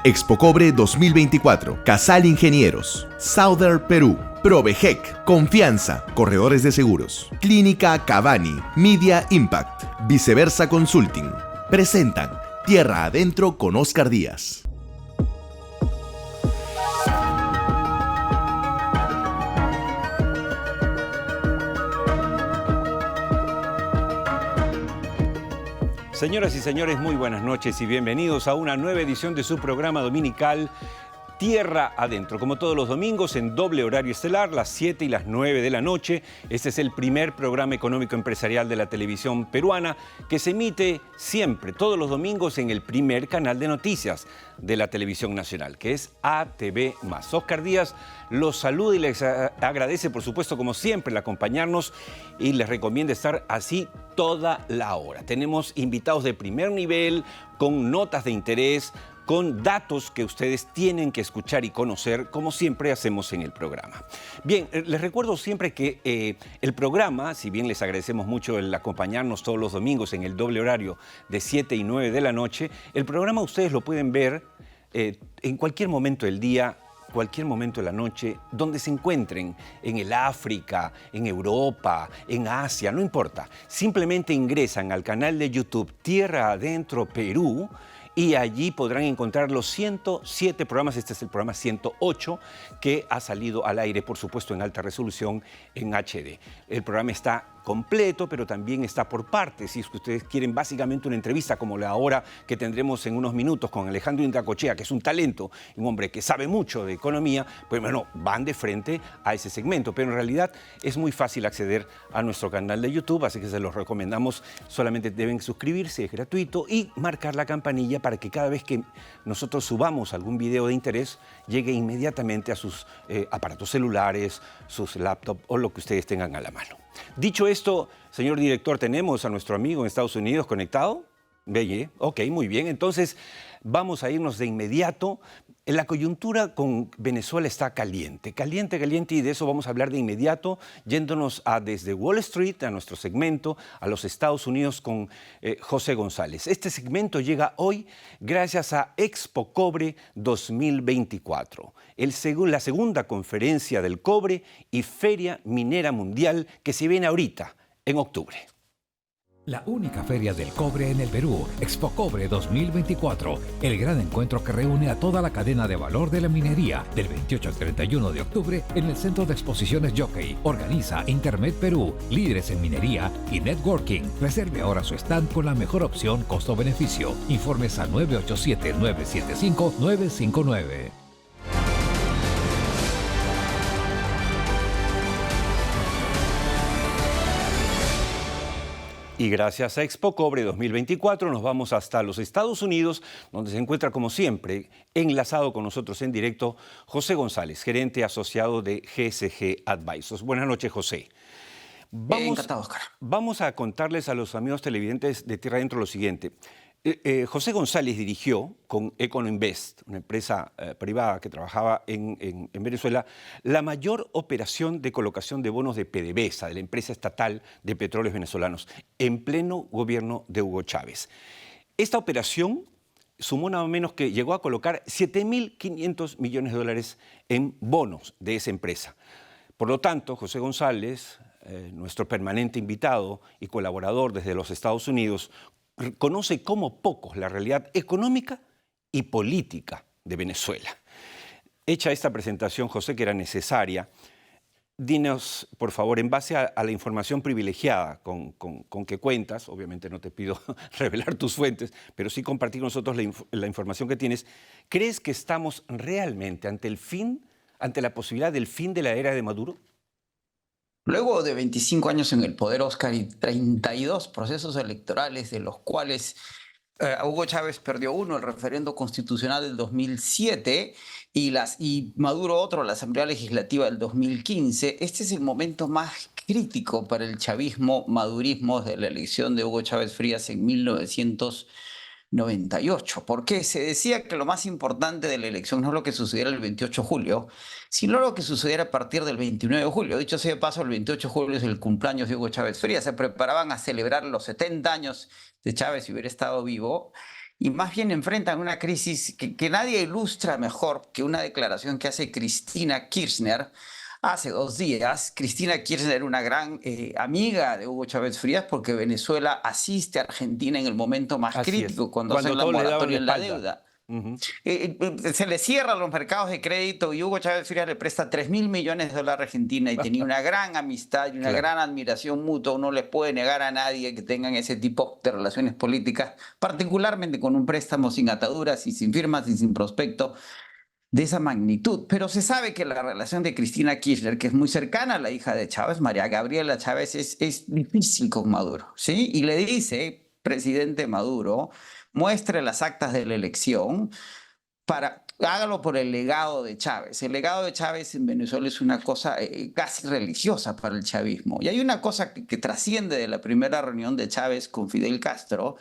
Expo Cobre 2024, Casal Ingenieros, Southern Perú, Provejec, Confianza, Corredores de Seguros, Clínica Cavani, Media Impact, Viceversa Consulting. Presentan Tierra Adentro con Oscar Díaz. Señoras y señores, muy buenas noches y bienvenidos a una nueva edición de su programa dominical Tierra Adentro. Como todos los domingos, en doble horario estelar, las 7 y las 9 de la noche. Este es el primer programa económico empresarial de la televisión peruana que se emite siempre, todos los domingos, en el primer canal de noticias de la televisión nacional, que es ATV+. Oscar Díaz los saluda y les agradece, por supuesto, como siempre, el acompañarnos y les recomienda estar así toda la hora. Tenemos invitados de primer nivel, con notas de interés, con datos que ustedes tienen que escuchar y conocer, como siempre hacemos en el programa. Bien, les recuerdo siempre que el programa, si bien les agradecemos mucho el acompañarnos todos los domingos en el doble horario de 7 y 9 de la noche, el programa ustedes lo pueden ver en cualquier momento del día, cualquier momento de la noche, donde se encuentren, en el África, en Europa, en Asia, no importa. Simplemente ingresan al canal de YouTube Tierra Adentro Perú, y allí podrán encontrar los 107 programas. Este es el programa 108 que ha salido al aire, por supuesto, en alta resolución en HD. El programa está completo, pero también está por partes. Si es que ustedes quieren básicamente una entrevista como la hora que tendremos en unos minutos con Alejandro Indracochea, que es un talento, un hombre que sabe mucho de economía, pues bueno, van de frente a ese segmento. Pero en realidad es muy fácil acceder a nuestro canal de YouTube, así que se los recomendamos. Solamente deben suscribirse, es gratuito, y marcar la campanilla para que cada vez que nosotros subamos algún video de interés, llegue inmediatamente a sus aparatos celulares, sus laptops o lo que ustedes tengan a la mano. Dicho esto, señor director, ¿tenemos a nuestro amigo en Estados Unidos conectado? Belle, ok, muy bien. Entonces, vamos a irnos de inmediato. La coyuntura con Venezuela está caliente, caliente, caliente, y de eso vamos a hablar de inmediato, yéndonos desde Wall Street, a nuestro segmento, a los Estados Unidos con José González. Este segmento llega hoy gracias a Expo Cobre 2024, la segunda conferencia del cobre y Feria Minera Mundial que se viene ahorita, en octubre. La única feria del cobre en el Perú, Expo Cobre 2024, el gran encuentro que reúne a toda la cadena de valor de la minería, del 28 al 31 de octubre en el Centro de Exposiciones Jockey. Organiza Intermed Perú, líderes en minería y networking. Reserve ahora su stand con la mejor opción costo-beneficio. Informes al 987-975-959. Y gracias a Expo Cobre 2024 nos vamos hasta los Estados Unidos, donde se encuentra, como siempre, enlazado con nosotros en directo, José González, gerente asociado de GSG Advisors. Buenas noches, José. Encantado, Oscar. Vamos a contarles a los amigos televidentes de Tierra Adentro lo siguiente. José González dirigió con Econoinvest, una empresa privada que trabajaba en Venezuela, la mayor operación de colocación de bonos de PDVSA, de la empresa estatal de petróleos venezolanos, en pleno gobierno de Hugo Chávez. Esta operación sumó nada menos que llegó a colocar $7.500 millones en bonos de esa empresa. Por lo tanto, José González, nuestro permanente invitado y colaborador desde los Estados Unidos, conoce como pocos la realidad económica y política de Venezuela. Hecha esta presentación, José, que era necesaria, dinos, por favor, en base a la información privilegiada con que cuentas, obviamente no te pido revelar tus fuentes, pero sí compartir con nosotros la información que tienes, ¿crees que estamos realmente ante la posibilidad del fin de la era de Maduro? Luego de 25 años en el poder, Oscar, y 32 procesos electorales, de los cuales Hugo Chávez perdió uno, el referendo constitucional del 2007, y Maduro otro, la Asamblea Legislativa del 2015, este es el momento más crítico para el chavismo, madurismo, de la elección de Hugo Chávez Frías en 1998, porque se decía que lo más importante de la elección no es lo que sucediera el 28 de julio, sino lo que sucediera a partir del 29 de julio. Dicho sea de paso, el 28 de julio es el cumpleaños de Hugo Chávez Frías. Se preparaban a celebrar los 70 años de Chávez si hubiera estado vivo, y más bien enfrentan una crisis que nadie ilustra mejor que una declaración que hace Cristina Kirchner hace 2 días. Cristina Kirchner era una gran amiga de Hugo Chávez Frías porque Venezuela asiste a Argentina en el momento más Así es, crítico, cuando cuando hacen la todos le daban la moratoria en la espalda. deuda. Ujú. Se le cierran los mercados de crédito y Hugo Chávez Frías le presta $3.000 millones a Argentina y tenía una gran amistad y una Claro. gran admiración mutua. Uno le puede negar a nadie que tengan ese tipo de relaciones políticas, particularmente con un préstamo sin ataduras y sin firmas y sin prospecto de esa magnitud. Pero se sabe que la relación de Cristina Kirchner, que es muy cercana a la hija de Chávez, María Gabriela Chávez, es difícil con Maduro, ¿sí? Y le dice, presidente Maduro, muestre las actas de la elección, hágalo por el legado de Chávez. El legado de Chávez en Venezuela es una cosa casi religiosa para el chavismo. Y hay una cosa que trasciende de la primera reunión de Chávez con Fidel Castro,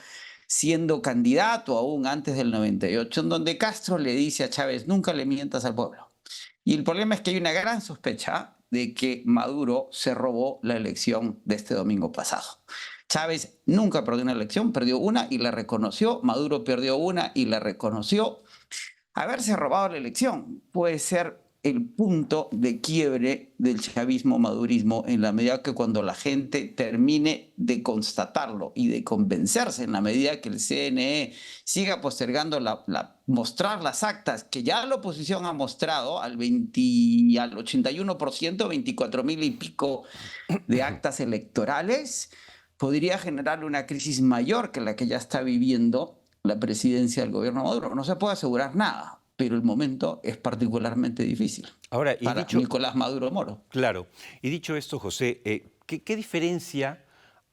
siendo candidato aún antes del 98, en donde Castro le dice a Chávez, nunca le mientas al pueblo. Y el problema es que hay una gran sospecha de que Maduro se robó la elección de este domingo pasado. Chávez nunca perdió una elección, perdió una y la reconoció. Maduro perdió una y la reconoció. Haberse robado la elección puede ser el punto de quiebre del chavismo-madurismo en la medida que cuando la gente termine de constatarlo y de convencerse, en la medida que el CNE siga postergando mostrar las actas que ya la oposición ha mostrado al 81%, 24.000 y pico de actas electorales, podría generar una crisis mayor que la que ya está viviendo la presidencia del gobierno Maduro. No se puede asegurar nada, pero el momento es particularmente difícil Ahora, para Nicolás Maduro Moro. Claro, y dicho esto, José, ¿qué diferencia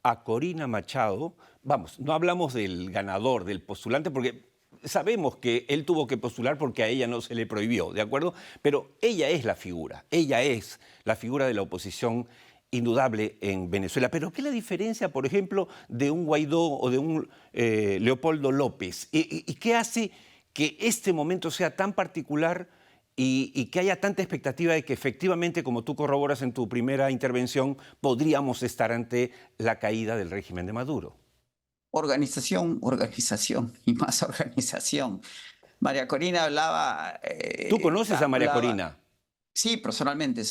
a Corina Machado? Vamos, no hablamos del ganador, del postulante, porque sabemos que él tuvo que postular porque a ella no se le prohibió, ¿de acuerdo? Pero ella es la figura de la oposición indudable en Venezuela. Pero ¿qué es la diferencia, por ejemplo, de un Guaidó o de un Leopoldo López? ¿Y qué hace que este momento sea tan particular y que haya tanta expectativa de que efectivamente, como tú corroboras en tu primera intervención, podríamos estar ante la caída del régimen de Maduro? Organización y más organización. María Corina hablaba... ¿Tú conoces a María Corina? Sí, personalmente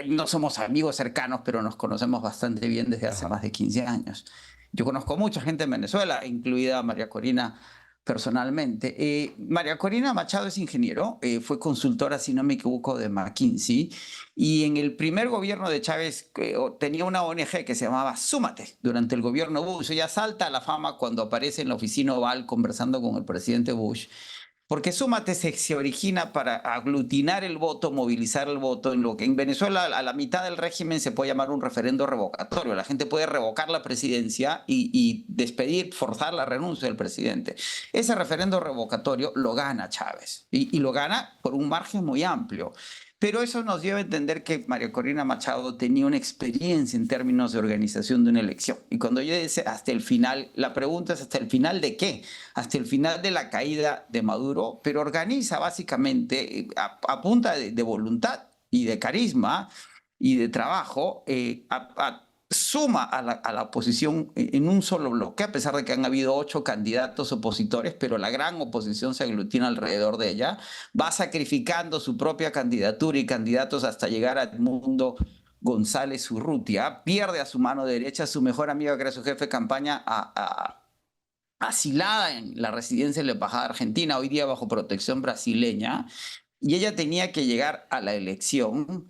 no somos amigos cercanos, pero nos conocemos bastante bien desde hace más de 15 años. Yo conozco mucha gente en Venezuela, incluida a María Corina personalmente. María Corina Machado es ingeniero, fue consultora, si no me equivoco, de McKinsey, y en el primer gobierno de Chávez tenía una ONG que se llamaba Súmate, durante el gobierno Bush. Ella salta a la fama cuando aparece en la oficina Oval conversando con el presidente Bush, porque Súmate se origina para aglutinar el voto, movilizar el voto, en lo que en Venezuela a la mitad del régimen se puede llamar un referendo revocatorio. La gente puede revocar la presidencia y despedir, forzar la renuncia del presidente. Ese referendo revocatorio lo gana Chávez y lo gana por un margen muy amplio. Pero eso nos lleva a entender que María Corina Machado tenía una experiencia en términos de organización de una elección. Y cuando yo dice hasta el final, la pregunta es ¿hasta el final de qué? Hasta el final de la caída de Maduro, pero organiza básicamente a punta de voluntad y de carisma y de trabajo, suma a la oposición en un solo bloque, a pesar de que han habido 8 candidatos opositores, pero la gran oposición se aglutina alrededor de ella, va sacrificando su propia candidatura y candidatos hasta llegar a Edmundo González Urrutia, pierde a su mano derecha, su mejor amiga, que era su jefe de campaña, asilada en la residencia de la Embajada Argentina, hoy día bajo protección brasileña, y ella tenía que llegar a la elección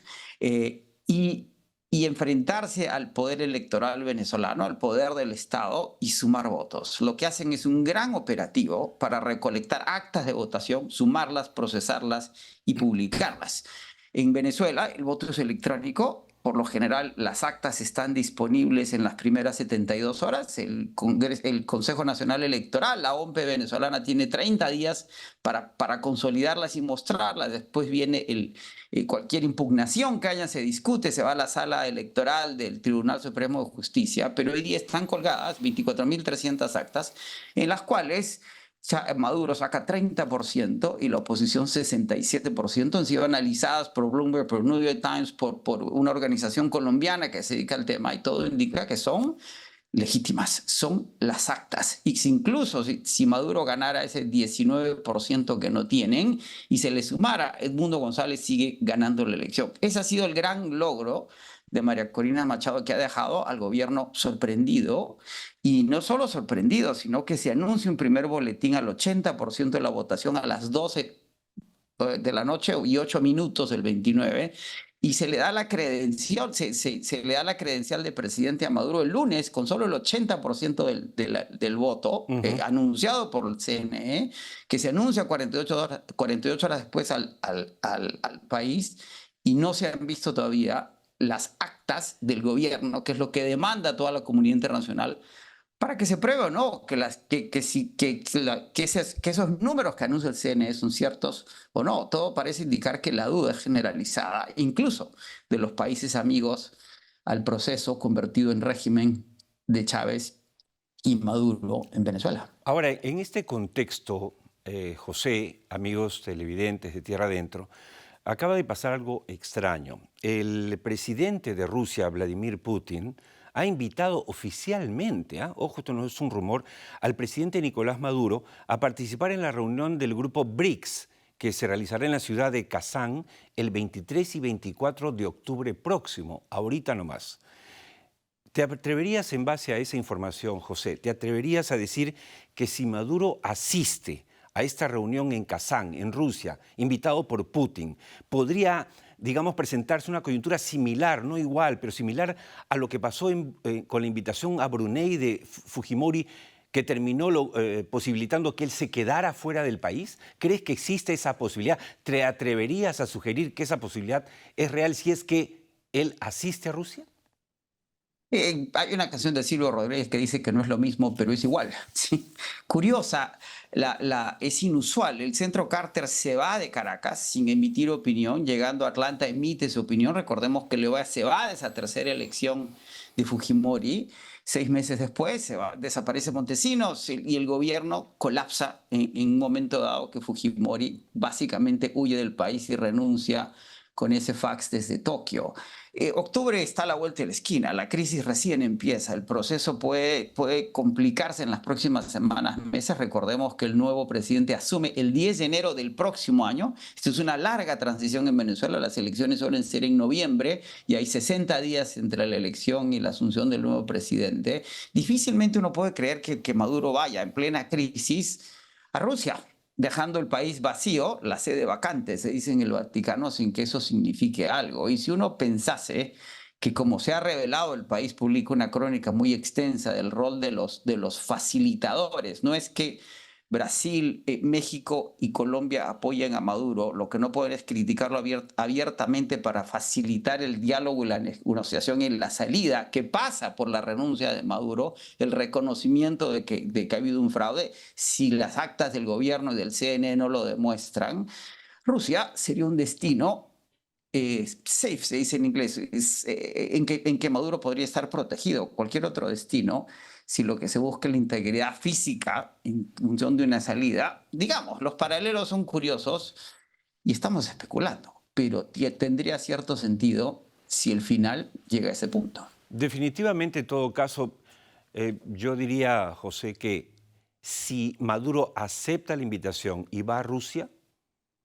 y enfrentarse al poder electoral venezolano, al poder del Estado y sumar votos. Lo que hacen es un gran operativo para recolectar actas de votación, sumarlas, procesarlas y publicarlas. En Venezuela el voto es electrónico. Por lo general, las actas están disponibles en las primeras 72 horas. El Consejo Nacional Electoral, la OMP venezolana, tiene 30 días para consolidarlas y mostrarlas. Después viene cualquier impugnación que haya, se discute, se va a la sala electoral del Tribunal Supremo de Justicia, pero hoy día están colgadas 24.300 actas, en las cuales Maduro saca 30% y la oposición 67%. Han sido analizadas por Bloomberg, por New York Times, por una organización colombiana que se dedica al tema, y todo indica que son legítimas, son las actas. Y incluso si Maduro ganara ese 19% que no tienen y se le sumara, Edmundo González sigue ganando la elección. Ese ha sido el gran logro de María Corina Machado, que ha dejado al gobierno sorprendido, y no solo sorprendido, sino que se anuncia un primer boletín al 80% de la votación a las 12 de la noche y 8 minutos del 29, y se le da la credencial, se le da la credencial de presidente a Maduro el lunes con solo el 80% del voto, anunciado por el CNE, que se anuncia 48 horas después al país, y no se han visto todavía las actas del gobierno, que es lo que demanda toda la comunidad internacional, para que se pruebe o no que esos números que anuncia el CNE son ciertos o no. Todo parece indicar que la duda es generalizada, incluso de los países amigos al proceso convertido en régimen de Chávez y Maduro en Venezuela. Ahora, en este contexto, José, amigos televidentes de Tierra Adentro, acaba de pasar algo extraño. El presidente de Rusia, Vladimir Putin, ha invitado oficialmente, ojo, esto no es un rumor, al presidente Nicolás Maduro a participar en la reunión del grupo BRICS, que se realizará en la ciudad de Kazán el 23 y 24 de octubre próximo, ahorita nomás. ¿Te atreverías, en base a esa información, José, te atreverías a decir que si Maduro asiste a esta reunión en Kazán, en Rusia, invitado por Putin, podría, digamos, presentarse una coyuntura similar, no igual, pero similar a lo que pasó con la invitación a Brunei de Fujimori, que terminó posibilitando que él se quedara fuera del país? ¿Crees que existe esa posibilidad? ¿Te atreverías a sugerir que esa posibilidad es real si es que él asiste a Rusia? Hay una canción de Silvio Rodríguez que dice que no es lo mismo, pero es igual. ¿Sí? Curiosa, es inusual. El Centro Carter se va de Caracas sin emitir opinión. Llegando a Atlanta emite su opinión. Recordemos que se va de esa tercera elección de Fujimori. 6 meses después desaparece Montesinos y el gobierno colapsa en un momento dado que Fujimori básicamente huye del país y renuncia con ese fax desde Tokio. Octubre está a la vuelta de la esquina, la crisis recién empieza, el proceso puede complicarse en las próximas semanas, meses. Recordemos que el nuevo presidente asume el 10 de enero del próximo año. Esto es una larga transición en Venezuela, las elecciones suelen ser en noviembre y hay 60 días entre la elección y la asunción del nuevo presidente. Difícilmente uno puede creer que Maduro vaya en plena crisis a Rusia, dejando el país vacío, la sede vacante, se dice en el Vaticano, sin que eso signifique algo. Y si uno pensase que, como se ha revelado, el país publica una crónica muy extensa del rol de los facilitadores, no es que Brasil, México y Colombia apoyan a Maduro, lo que no pueden es criticarlo abiertamente para facilitar el diálogo y la negociación en la salida, que pasa por la renuncia de Maduro, el reconocimiento de que ha habido un fraude. Si las actas del gobierno y del CNE no lo demuestran, Rusia sería un destino safe, se dice en inglés, en que Maduro podría estar protegido. Cualquier otro destino, si lo que se busca es la integridad física en función de una salida, digamos, los paralelos son curiosos y estamos especulando, pero tendría cierto sentido si el final llega a ese punto. Definitivamente, en todo caso, yo diría, José, que si Maduro acepta la invitación y va a Rusia,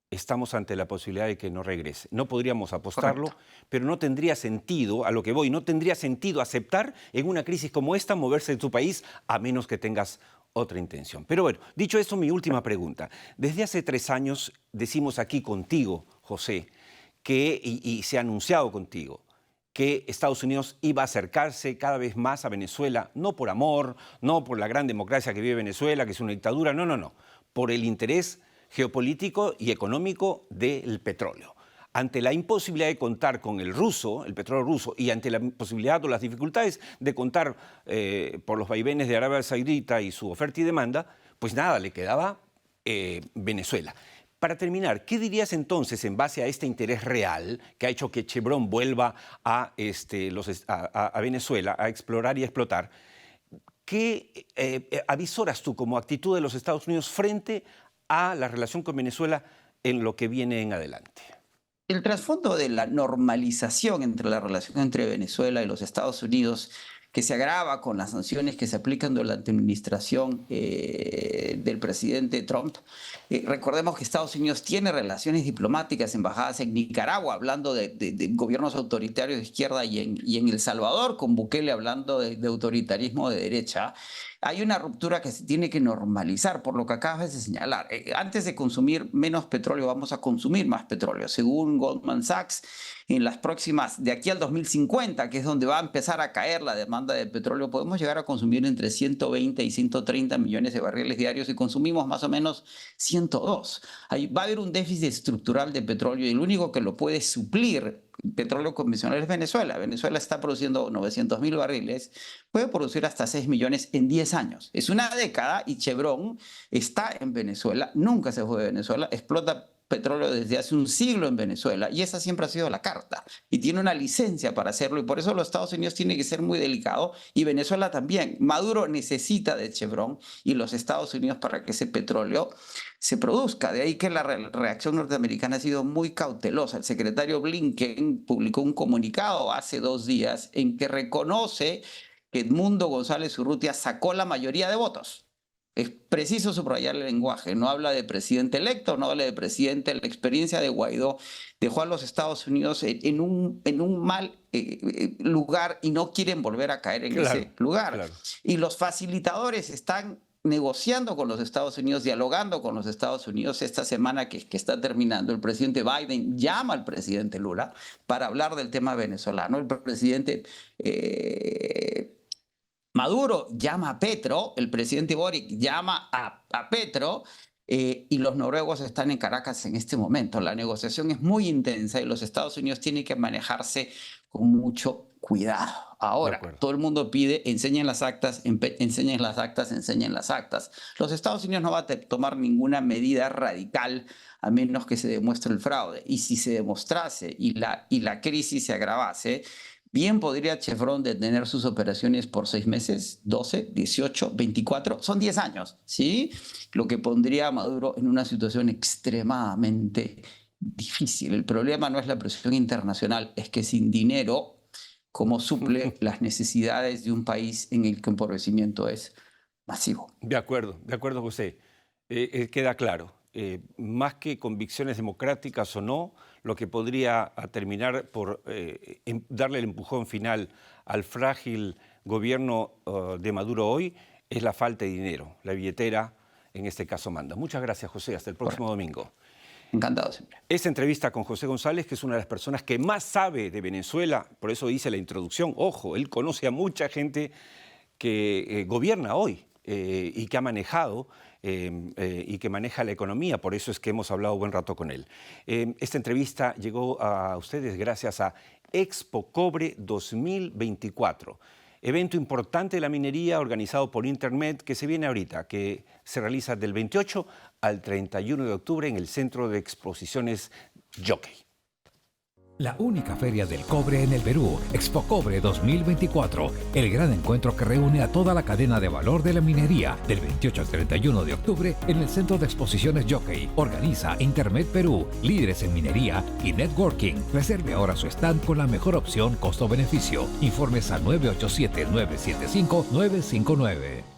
estamos ante la posibilidad de que no regrese. No podríamos apostarlo, correcto, pero no tendría sentido, a lo que voy, no tendría sentido aceptar en una crisis como esta moverse de tu país a menos que tengas otra intención. Pero bueno, dicho esto, mi última pregunta. Desde hace 3 años decimos aquí contigo, José, y se ha anunciado contigo, que Estados Unidos iba a acercarse cada vez más a Venezuela, no por amor, no por la gran democracia que vive Venezuela, que es una dictadura, no, por el interés geopolítico y económico del petróleo. Ante la imposibilidad de contar con el petróleo ruso, y ante la posibilidad o las dificultades de contar por los vaivenes de Arabia Saudita y su oferta y demanda, pues nada, le quedaba Venezuela. Para terminar, ¿qué dirías entonces en base a este interés real que ha hecho que Chevron vuelva a Venezuela a explorar y a explotar? ¿Qué avisoras tú como actitud de los Estados Unidos frente a la relación con Venezuela en lo que viene en adelante? El trasfondo de la normalización entre la relación entre Venezuela y los Estados Unidos, que se agrava con las sanciones que se aplican durante la administración del presidente Trump. Recordemos que Estados Unidos tiene relaciones diplomáticas, embajadas en Nicaragua, hablando de gobiernos autoritarios de izquierda, y en El Salvador, con Bukele hablando de autoritarismo de derecha. Hay una ruptura que se tiene que normalizar, por lo que acabas de señalar. Antes de consumir menos petróleo, vamos a consumir más petróleo. Según Goldman Sachs, en las próximas, de aquí al 2050, que es donde va a empezar a caer la demanda de petróleo, podemos llegar a consumir entre 120 y 130 millones de barriles diarios y consumimos más o menos 102. Va a haber un déficit estructural de petróleo y el único que lo puede suplir petróleo convencional es Venezuela. Venezuela está produciendo 900.000 barriles, puede producir hasta 6 millones en 10 años. Es una década y Chevron está en Venezuela, nunca se fue de Venezuela, explota petróleo desde hace un siglo en Venezuela y esa siempre ha sido la carta y tiene una licencia para hacerlo y por eso los Estados Unidos tienen que ser muy delicados y Venezuela también. Maduro necesita de Chevron y los Estados Unidos para que ese petróleo se produzca. De ahí que la reacción norteamericana ha sido muy cautelosa. El secretario Blinken publicó un comunicado hace 2 días en que reconoce que Edmundo González Urrutia sacó la mayoría de votos. Es preciso subrayar el lenguaje, no habla de presidente electo, no habla de presidente. La experiencia de Guaidó dejó a los Estados Unidos en un mal lugar y no quieren volver a caer en ese lugar. Claro. Y los facilitadores están negociando con los Estados Unidos, dialogando con los Estados Unidos. Esta semana que está terminando, el presidente Biden llama al presidente Lula para hablar del tema venezolano. El presidente Maduro llama a Petro, el presidente Boric llama a Petro, y los noruegos están en Caracas en este momento. La negociación es muy intensa y los Estados Unidos tienen que manejarse con mucho cuidado. Ahora, todo el mundo pide, enseñen las actas, enseñen las actas, enseñen las actas. Los Estados Unidos no van a tomar ninguna medida radical a menos que se demuestre el fraude. Y si se demostrase y la crisis se agravase, bien podría Chevron detener sus operaciones por 6 meses, 12, 18, 24, son 10 años, ¿sí? Lo que pondría a Maduro en una situación extremadamente difícil. El problema no es la presión internacional, es que sin dinero, ¿cómo suple las necesidades de un país en el que el empobrecimiento es masivo? De acuerdo, José. Queda claro. Más que convicciones democráticas o no, lo que podría terminar por darle el empujón final al frágil gobierno de Maduro hoy es la falta de dinero. La billetera, en este caso, manda. Muchas gracias, José. Hasta el próximo domingo. Encantado siempre. Esta entrevista con José González, que es una de las personas que más sabe de Venezuela, por eso hice la introducción. Ojo, él conoce a mucha gente que gobierna hoy y que ha manejado y que maneja la economía, por eso es que hemos hablado buen rato con él. Esta entrevista llegó a ustedes gracias a Expo Cobre 2024, evento importante de la minería organizado por Internet que se viene ahorita, que se realiza del 28 al 31 de octubre en el Centro de Exposiciones Jockey. La única feria del cobre en el Perú, Expo Cobre 2024, el gran encuentro que reúne a toda la cadena de valor de la minería, del 28 al 31 de octubre en el Centro de Exposiciones Jockey. Organiza Intermed Perú, líderes en minería y networking. Reserve ahora su stand con la mejor opción costo-beneficio. Informes al 987-975-959.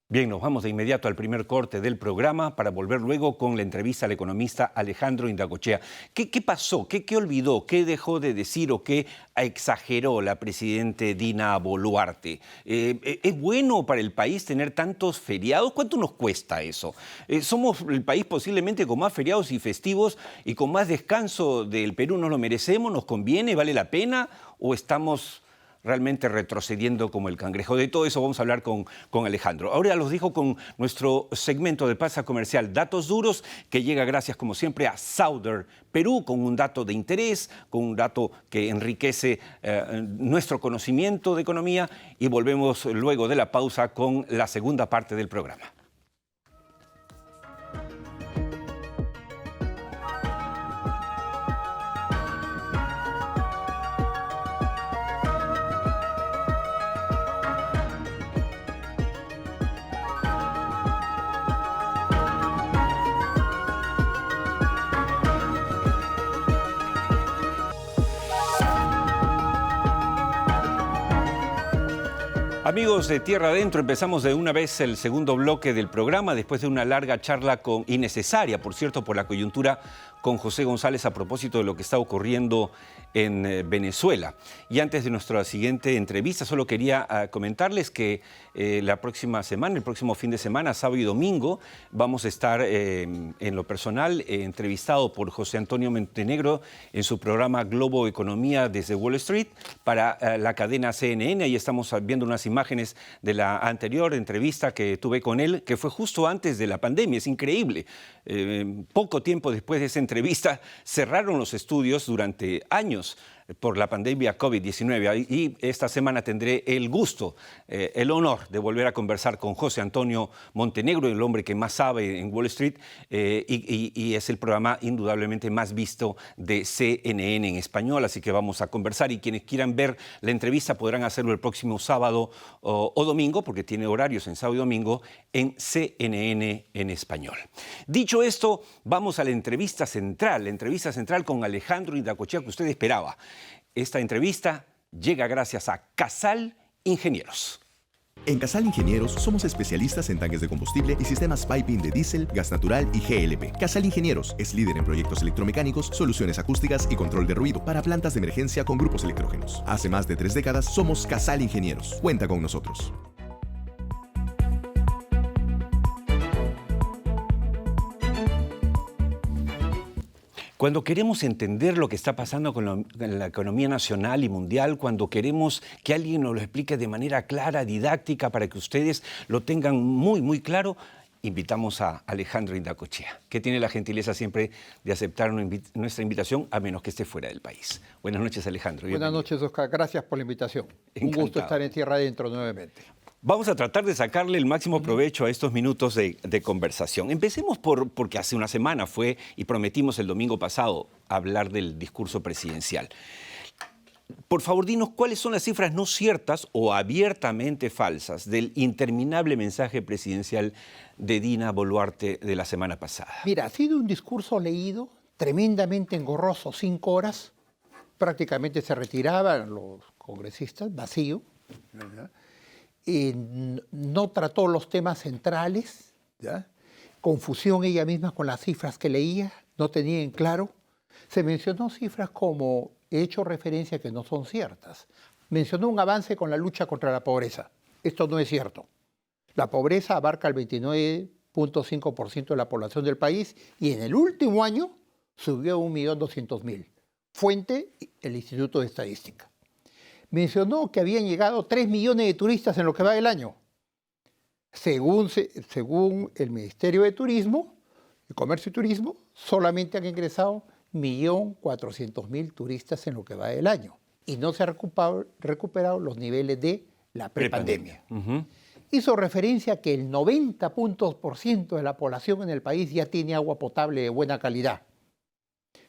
Bien, nos vamos de inmediato al primer corte del programa para volver luego con la entrevista al economista Alejandro Indagochea. ¿Qué pasó? ¿Qué olvidó? ¿Qué dejó de decir o qué exageró la presidenta Dina Boluarte? ¿Es bueno para el país tener tantos feriados? ¿Cuánto nos cuesta eso? Somos el país posiblemente con más feriados y festivos y con más descanso del Perú. ¿Nos lo merecemos? ¿Nos conviene? ¿Vale la pena? ¿O estamos realmente retrocediendo como el cangrejo? De todo eso vamos a hablar con Alejandro. Ahora los dejo con nuestro segmento de Plaza Comercial Datos Duros, que llega gracias, como siempre, a Souther Perú, con un dato de interés, con un dato que enriquece nuestro conocimiento de economía, y volvemos luego de la pausa con la segunda parte del programa. Amigos de Tierra Adentro, empezamos de una vez el segundo bloque del programa después de una larga charla innecesaria, por cierto, por la coyuntura con José González a propósito de lo que está ocurriendo en Venezuela. Y antes de nuestra siguiente entrevista, solo quería comentarles que la próxima semana, el próximo fin de semana, sábado y domingo, vamos a estar en lo personal entrevistado por José Antonio Montenegro en su programa Globo Economía desde Wall Street para la cadena CNN. Ahí estamos viendo unas imágenes de la anterior entrevista que tuve con él, que fue justo antes de la pandemia. Es increíble. Poco tiempo después de esa entrevista cerraron los estudios durante años por la pandemia COVID-19 y esta semana tendré el gusto, el honor de volver a conversar con José Antonio Montenegro, el hombre que más sabe en Wall Street y es el programa indudablemente más visto de CNN en español, así que vamos a conversar y quienes quieran ver la entrevista podrán hacerlo el próximo sábado o domingo, porque tiene horarios en sábado y domingo, en CNN en español. Dicho esto, vamos a la entrevista central con Alejandro Indacochea que usted esperaba. Esta entrevista llega gracias a Casal Ingenieros. En Casal Ingenieros somos especialistas en tanques de combustible y sistemas piping de diésel, gas natural y GLP. Casal Ingenieros es líder en proyectos electromecánicos, soluciones acústicas y control de ruido para plantas de emergencia con grupos electrógenos. Hace más de 3 décadas somos Casal Ingenieros. Cuenta con nosotros. Cuando queremos entender lo que está pasando con la economía nacional y mundial, cuando queremos que alguien nos lo explique de manera clara, didáctica, para que ustedes lo tengan muy, muy claro, invitamos a Alejandro Indacochea, que tiene la gentileza siempre de aceptar nuestra invitación, a menos que esté fuera del país. Buenas noches, Alejandro. Buenas noches, Oscar. Gracias por la invitación. Encantado. Un gusto estar en Tierra Adentro nuevamente. Vamos a tratar de sacarle el máximo provecho a estos minutos de conversación. Empecemos porque hace una semana fue, y prometimos el domingo pasado, hablar del discurso presidencial. Por favor, dinos cuáles son las cifras no ciertas o abiertamente falsas del interminable mensaje presidencial de Dina Boluarte de la semana pasada. Mira, ha sido un discurso leído, tremendamente engorroso, 5 horas. Prácticamente se retiraban los congresistas, vacío, ¿verdad? No trató los temas centrales, ¿ya? Confusión ella misma con las cifras que leía, no tenía en claro. Se mencionó cifras como, he hecho referencia que no son ciertas. Mencionó un avance con la lucha contra la pobreza. Esto no es cierto. La pobreza abarca el 29.5% de la población del país y en el último año subió a 1.200.000. Fuente, el Instituto de Estadística. Mencionó que habían llegado 3 millones de turistas en lo que va del año. Según el Ministerio de Turismo, de Comercio y Turismo, solamente han ingresado 1.400.000 turistas en lo que va del año. Y no se han recuperado los niveles de la prepandemia. Hizo referencia a que el 90% de la población en el país ya tiene agua potable de buena calidad.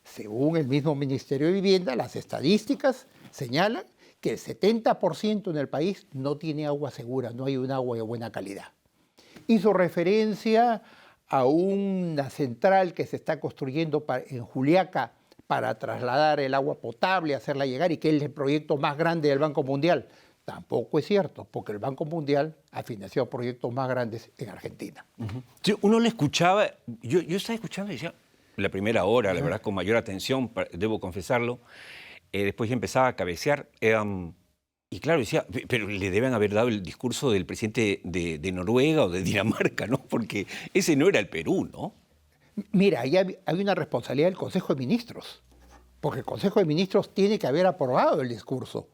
Según el mismo Ministerio de Vivienda, las estadísticas señalan que el 70% en el país no tiene agua segura, no hay un agua de buena calidad. Hizo referencia a una central que se está construyendo en Juliaca para trasladar el agua potable, hacerla llegar, y que es el proyecto más grande del Banco Mundial. Tampoco es cierto, porque el Banco Mundial ha financiado proyectos más grandes en Argentina. Sí, uno le escuchaba, yo estaba escuchando y decía, la primera hora, la verdad, con mayor atención, debo confesarlo. Después ya empezaba a cabecear. Y claro, decía, pero le deben haber dado el discurso del presidente de Noruega o de Dinamarca, ¿no? Porque ese no era el Perú, ¿no? Mira, ahí hay una responsabilidad del Consejo de Ministros, porque el Consejo de Ministros tiene que haber aprobado el discurso.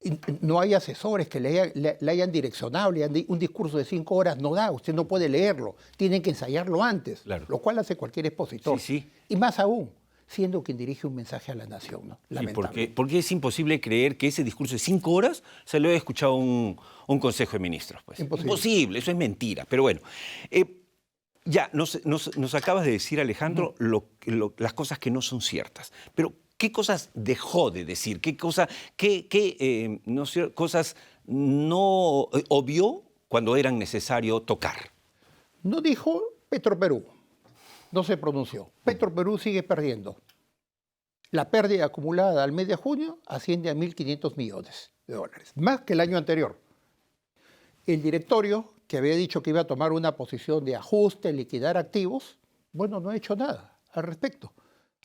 Y no hay asesores que le hayan direccionado, un discurso de 5 horas no da, usted no puede leerlo, tienen que ensayarlo antes, claro. Lo cual hace cualquier expositor. Sí, sí. Y más aún, siendo quien dirige un mensaje a la nación, ¿no? Sí, porque es imposible creer que ese discurso de 5 horas se lo haya escuchado un Consejo de Ministros. Pues. Imposible, eso es mentira. Pero bueno, ya nos acabas de decir, Alejandro, las cosas que no son ciertas. Pero, ¿qué cosas dejó de decir? ¿Qué cosas no obvió cuando eran necesario tocar? No dijo Petroperú. No se pronunció. Petroperú sigue perdiendo. La pérdida acumulada al mes de junio asciende a $1.500 millones, más que el año anterior. El directorio, que había dicho que iba a tomar una posición de ajuste, liquidar activos, bueno, no ha hecho nada al respecto.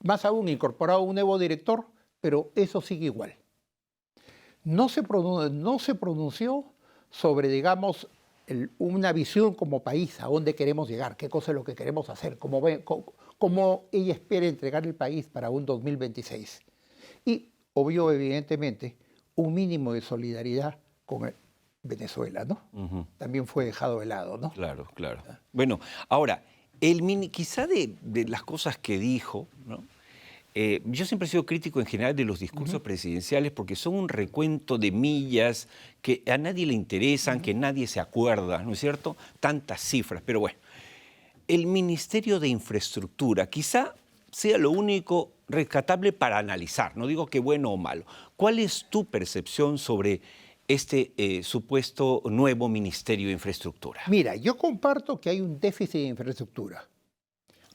Más aún, incorporado un nuevo director, pero eso sigue igual. No se pronunció sobre, digamos, una visión como país, a dónde queremos llegar, qué cosa es lo que queremos hacer, cómo ella espera entregar el país para un 2026. Y, obvio, evidentemente, un mínimo de solidaridad con Venezuela, ¿no? También fue dejado de lado, ¿no? Claro, claro. Bueno, ahora, quizá de las cosas que dijo, ¿no? Yo siempre he sido crítico en general de los discursos presidenciales porque son un recuento de millas que a nadie le interesan, que nadie se acuerda, ¿no es cierto? Tantas cifras, pero bueno. El Ministerio de Infraestructura quizá sea lo único rescatable para analizar, no digo que bueno o malo. ¿Cuál es tu percepción sobre este supuesto nuevo Ministerio de Infraestructura? Mira, yo comparto que hay un déficit de infraestructura.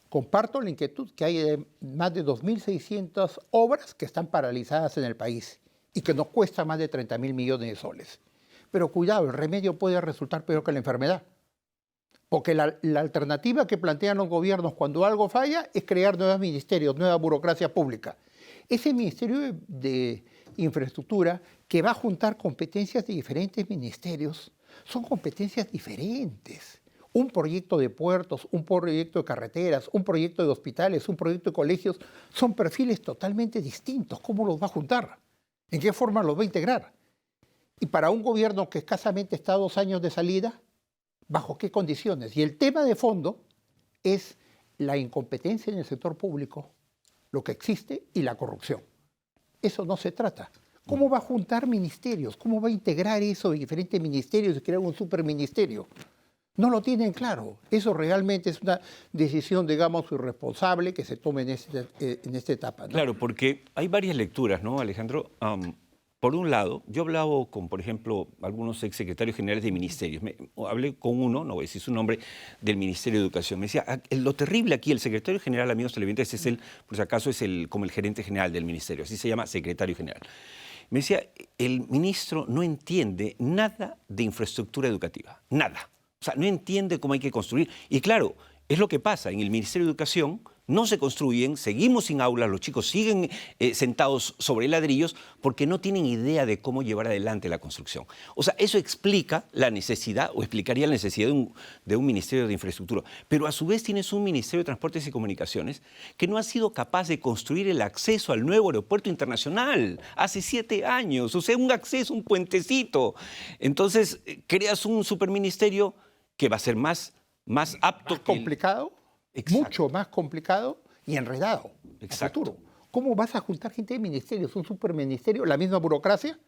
Comparto la inquietud que hay más de 2.600 obras que están paralizadas en el país y que nos cuesta más de 30.000 millones de soles. Pero cuidado, el remedio puede resultar peor que la enfermedad. Porque la alternativa que plantean los gobiernos cuando algo falla es crear nuevos ministerios, nueva burocracia pública. Ese Ministerio de Infraestructura que va a juntar competencias de diferentes ministerios, son competencias diferentes. Un proyecto de puertos, un proyecto de carreteras, un proyecto de hospitales, un proyecto de colegios, son perfiles totalmente distintos. ¿Cómo los va a juntar? ¿En qué forma los va a integrar? Y para un gobierno que escasamente está a 2 años de salida, ¿bajo qué condiciones? Y el tema de fondo es la incompetencia en el sector público, lo que existe, y la corrupción. Eso no se trata. ¿Cómo va a juntar ministerios? ¿Cómo va a integrar eso de diferentes ministerios y crear un superministerio? No lo tienen claro. Eso realmente es una decisión, digamos, irresponsable que se tome en esta etapa, ¿no? Claro, porque hay varias lecturas, ¿no, Alejandro? Por un lado, yo hablaba con, por ejemplo, algunos exsecretarios generales de ministerios. Hablé con uno, no voy a decir su nombre, del Ministerio de Educación. Me decía, lo terrible aquí, el secretario general, amigos televidentes, es por si acaso, es como el gerente general del ministerio, así se llama, secretario general. Me decía, el ministro no entiende nada de infraestructura educativa, nada. O sea, no entiende cómo hay que construir. Y claro, es lo que pasa. En el Ministerio de Educación no se construyen, seguimos sin aulas, los chicos siguen sentados sobre ladrillos porque no tienen idea de cómo llevar adelante la construcción. O sea, eso explica la necesidad, o explicaría la necesidad de un Ministerio de Infraestructura. Pero a su vez tienes un Ministerio de Transportes y Comunicaciones que no ha sido capaz de construir el acceso al nuevo aeropuerto internacional hace 7 años. O sea, un acceso, un puentecito. Entonces, creas un superministerio que va a ser más apto. Más complicado. Exacto. Mucho más complicado y enredado. Exacto. Futuro. ¿Cómo vas a juntar gente de ministerios? ¿Un superministerio? ¿La misma burocracia?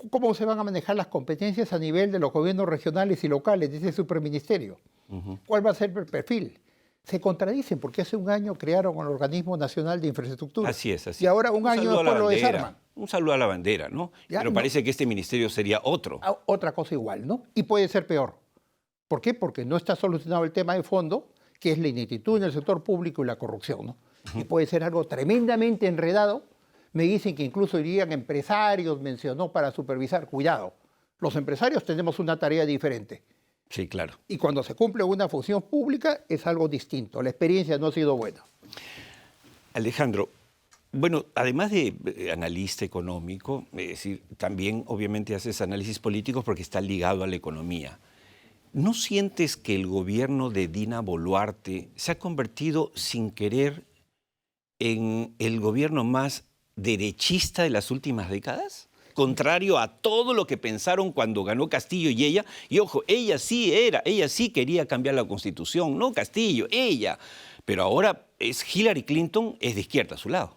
¿Cómo se van a manejar las competencias a nivel de los gobiernos regionales y locales de ese superministerio? ¿Cuál va a ser el perfil? Se contradicen porque hace un año crearon el Organismo Nacional de Infraestructura. Así es, así es. Y ahora un año después lo desarman. Un saludo a la bandera, ¿no? Ya, pero parece que este ministerio sería otro. Otra cosa igual, ¿no? Y puede ser peor. ¿Por qué? Porque no está solucionado el tema de fondo, que es la ineptitud en el sector público y la corrupción, ¿no? Y puede ser algo tremendamente enredado. Me dicen que incluso irían empresarios, mencionó, para supervisar. Cuidado, los empresarios tenemos una tarea diferente. Sí, claro. Y cuando se cumple una función pública es algo distinto. La experiencia no ha sido buena. Alejandro, bueno, además de analista económico, es decir, también obviamente haces análisis políticos porque está ligado a la economía. ¿No sientes que el gobierno de Dina Boluarte se ha convertido sin querer en el gobierno más derechista de las últimas décadas? Contrario a todo lo que pensaron cuando ganó Castillo y ella. Y ojo, ella sí quería cambiar la Constitución, no Castillo, ella. Pero ahora Hillary Clinton es de izquierda a su lado.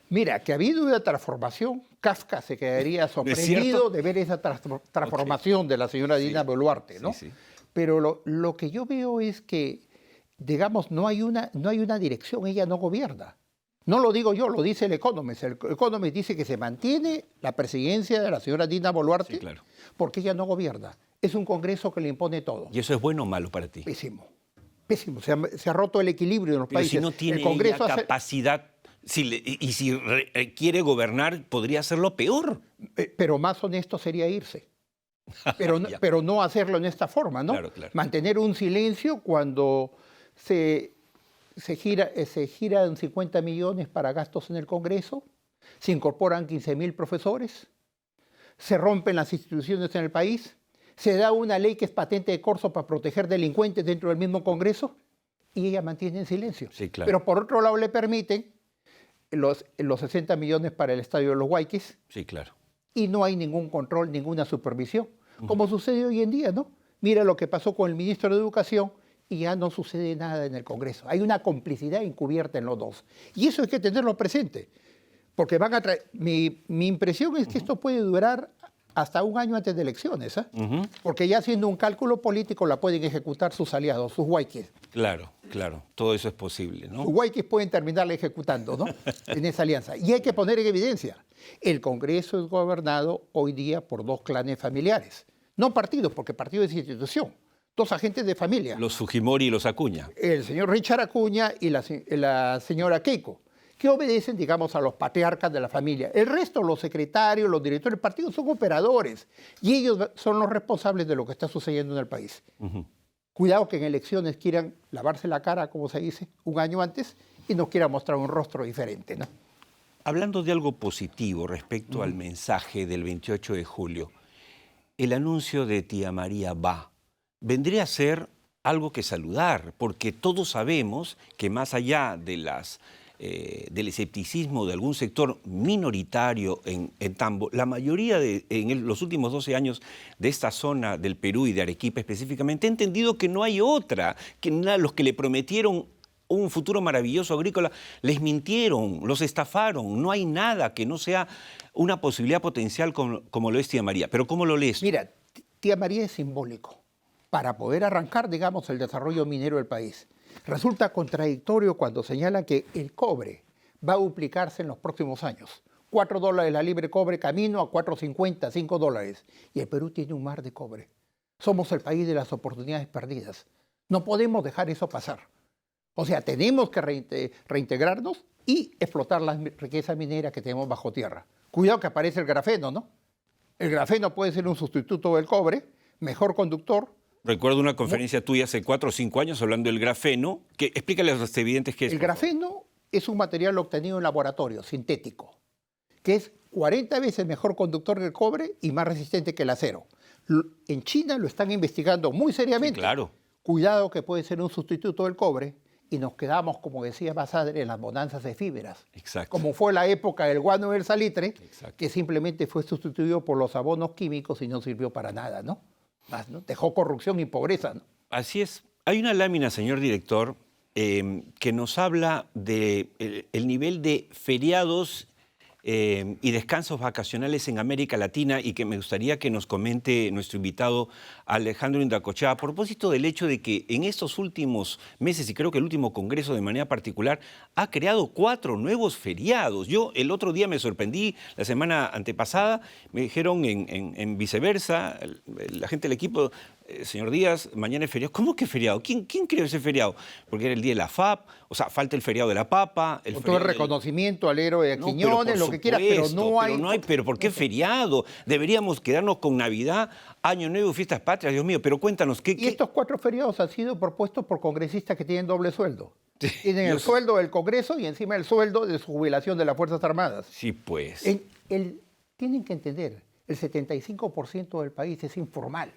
Mira, que ha habido una transformación. Kafka se quedaría sorprendido de ver esa transformación de la señora Dina Boluarte, ¿no? Sí. Pero lo que yo veo es que, digamos, no hay una dirección, ella no gobierna. No lo digo yo, lo dice el Economist. El Economist dice que se mantiene la presidencia de la señora Dina Boluarte, sí, claro, porque ella no gobierna. Es un Congreso que le impone todo. ¿Y eso es bueno o malo para ti? Pésimo, pésimo. Se ha roto el equilibrio en los países. Si no tiene el Congreso capacidad, si quiere gobernar, podría hacerlo peor. Pero más honesto sería irse. pero no hacerlo en esta forma, ¿no? Claro, claro. Mantener un silencio cuando se giran 50 millones para gastos en el Congreso, se incorporan 15.000 profesores, se rompen las instituciones en el país, se da una ley que es patente de corso para proteger delincuentes dentro del mismo Congreso y ella mantiene en silencio. Sí, claro. Pero por otro lado le permiten los 60 millones para el Estadio de los Guayquis Sí, claro. y no hay ningún control, ninguna supervisión, como sucede hoy en día, ¿no? Mira lo que pasó con el ministro de Educación y ya no sucede nada en el Congreso. Hay una complicidad encubierta en los dos. Y eso hay que tenerlo presente, porque van a traer... Mi impresión es que esto puede durar hasta un año antes de elecciones, ¿eh? Porque ya haciendo un cálculo político la pueden ejecutar sus aliados, sus huayquis. Claro, claro. Todo eso es posible, ¿no? Sus huayquis pueden terminarla ejecutando, ¿no? En esa alianza. Y hay que poner en evidencia, el Congreso es gobernado hoy día por dos clanes familiares. No partidos, porque partido es institución. Dos agentes de familia. Los Fujimori y los Acuña. El señor Richard Acuña y la señora Keiko, que obedecen, digamos, a los patriarcas de la familia. El resto, los secretarios, los directores del partido, son operadores. Y ellos son los responsables de lo que está sucediendo en el país. Cuidado que en elecciones quieran lavarse la cara, como se dice, un año antes, y nos quieran mostrar un rostro diferente, ¿no? Hablando de algo positivo respecto al mensaje del 28 de julio, el anuncio de Tía María va, vendría a ser algo que saludar, porque todos sabemos que más allá de del escepticismo de algún sector minoritario en Tambo, la mayoría los últimos 12 años de esta zona del Perú y de Arequipa específicamente ha entendido que no hay otra, que los que le prometieron un futuro maravilloso agrícola les mintieron, los estafaron, no hay nada que no sea una posibilidad potencial como lo es Tía María. Pero ¿cómo lo lees? Mira, Tía María es simbólico para poder arrancar, digamos, el desarrollo minero del país. Resulta contradictorio cuando señala que el cobre va a duplicarse en los próximos años. $4 la libre cobre, camino a $4.50, $5. Y el Perú tiene un mar de cobre. Somos el país de las oportunidades perdidas. No podemos dejar eso pasar. O sea, tenemos que reintegrarnos y explotar la riqueza minera que tenemos bajo tierra. Cuidado que aparece el grafeno, ¿no? El grafeno puede ser un sustituto del cobre, mejor conductor. Recuerdo una conferencia tuya hace 4 o 5 años hablando del grafeno. Explícale a los televidentes qué es. El grafeno es un material obtenido en laboratorio, sintético, que es 40 veces mejor conductor que el cobre y más resistente que el acero. En China lo están investigando muy seriamente. Sí, claro. Cuidado que puede ser un sustituto del cobre y nos quedamos, como decía Basadre, en las bonanzas efímeras. Exacto. Como fue la época del guano y el salitre, Exacto. que simplemente fue sustituido por los abonos químicos y no sirvió para nada, ¿no? Dejó corrupción y pobreza, ¿no? Así es. Hay una lámina, señor director, que nos habla del nivel de feriados y descansos vacacionales en América Latina y que me gustaría que nos comente nuestro invitado Alejandro Indacochea a propósito del hecho de que en estos últimos meses, y creo que el último congreso de manera particular, ha creado 4 nuevos feriados. Yo el otro día me sorprendí, la semana antepasada, me dijeron en Viceversa, la gente del equipo, señor Díaz, mañana es feriado. ¿Cómo que feriado? ¿Quién creó ese feriado? Porque era el día de la FAP, o sea, falta el feriado de la papa. Con todo el reconocimiento al héroe de Quiñones, lo que quieras, pero no hay... Pero ¿por qué feriado? Deberíamos quedarnos con Navidad, Año Nuevo, Fiestas Patrias, Dios mío. Pero cuéntanos, ¿qué...? Y estos 4 feriados han sido propuestos por congresistas que tienen doble sueldo. Tienen el sueldo del Congreso y encima el sueldo de su jubilación de las Fuerzas Armadas. Sí, pues. Tienen que entender, el 75% del país es informal.